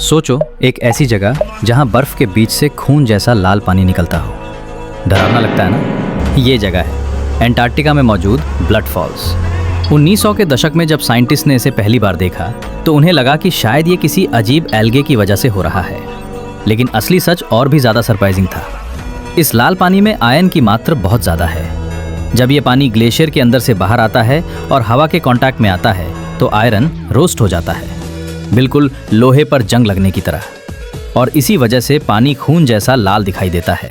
सोचो एक ऐसी जगह जहां बर्फ के बीच से खून जैसा लाल पानी निकलता हो। डरावना लगता है ना? ये जगह है एंटार्क्टिका में मौजूद ब्लड फॉल्स। 1900 के दशक में जब साइंटिस्ट ने इसे पहली बार देखा तो उन्हें लगा कि शायद ये किसी अजीब एल्गे की वजह से हो रहा है, लेकिन असली सच और भी ज़्यादा सरप्राइजिंग था। इस लाल पानी में आयरन की मात्रा बहुत ज़्यादा है। जब ये पानी ग्लेशियर के अंदर से बाहर आता है और हवा के कांटेक्ट में आता है तो आयरन रोस्ट हो जाता है, बिल्कुल लोहे पर जंग लगने की तरह, और इसी वजह से पानी खून जैसा लाल दिखाई देता है।